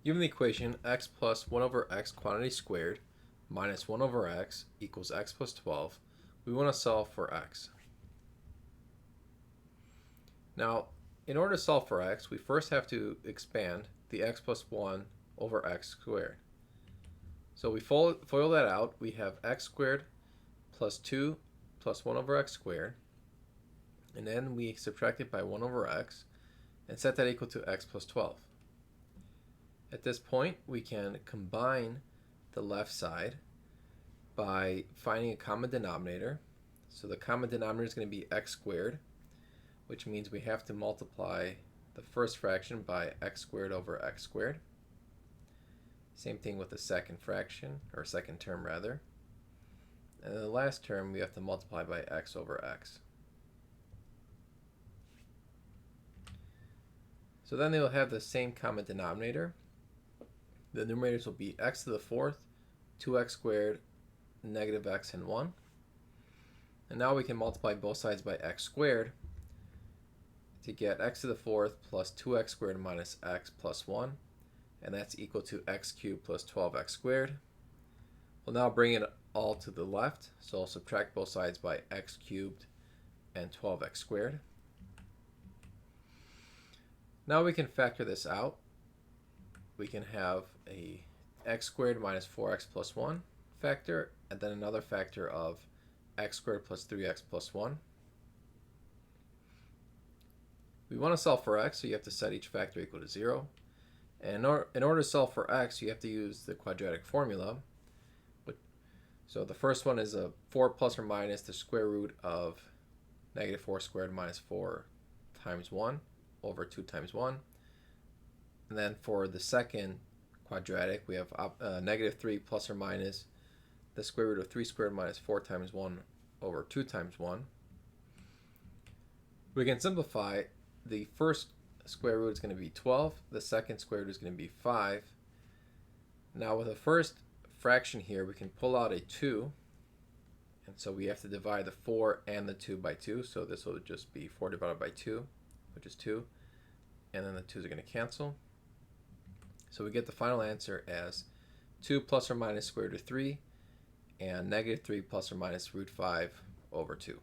Given the equation x plus 1 over x quantity squared minus 1 over x equals x plus 12, we want to solve for x. Now, in order to solve for x, we first have to expand the x plus 1 over x squared. So we FOIL that out. We have x squared plus 2 plus 1 over x squared. And then we subtract it by 1 over x and set that equal to x plus 12. At this point, we can combine the left side by finding a common denominator. So the common denominator is going to be x squared, which means we have to multiply the first fraction by x squared over x squared. Same thing with the second fraction, or second term rather. And then the last term we have to multiply by x over x. So then they will have the same common denominator. The numerators will be x to the fourth, 2x squared, negative x, and 1. And now we can multiply both sides by x squared to get x to the fourth plus 2x squared minus x plus 1. And that's equal to x cubed plus 12x squared. We'll now bring it all to the left, so I'll subtract both sides by x cubed and 12x squared. Now we can factor this out. We can have a x squared minus 4x plus 1 factor, and then another factor of x squared plus 3x plus 1. We want to solve for x, so you have to set each factor equal to 0. And in order to solve for x, you have to use the quadratic formula. So the first one is a 4 plus or minus the square root of negative 4 squared minus 4 times 1 over 2 times 1. And then for the second quadratic, we have negative 3 plus or minus the square root of 3 squared minus 4 times 1 over 2 times 1. We can simplify. The first square root is going to be 12. The second square root is going to be 5. Now with the first fraction here, we can pull out a 2. And so we have to divide the 4 and the 2 by 2. So this will just be 4 divided by 2, which is 2. And then the 2's are going to cancel. So we get the final answer as 2 plus or minus square root of 3 and negative 3 plus or minus root 5 over 2.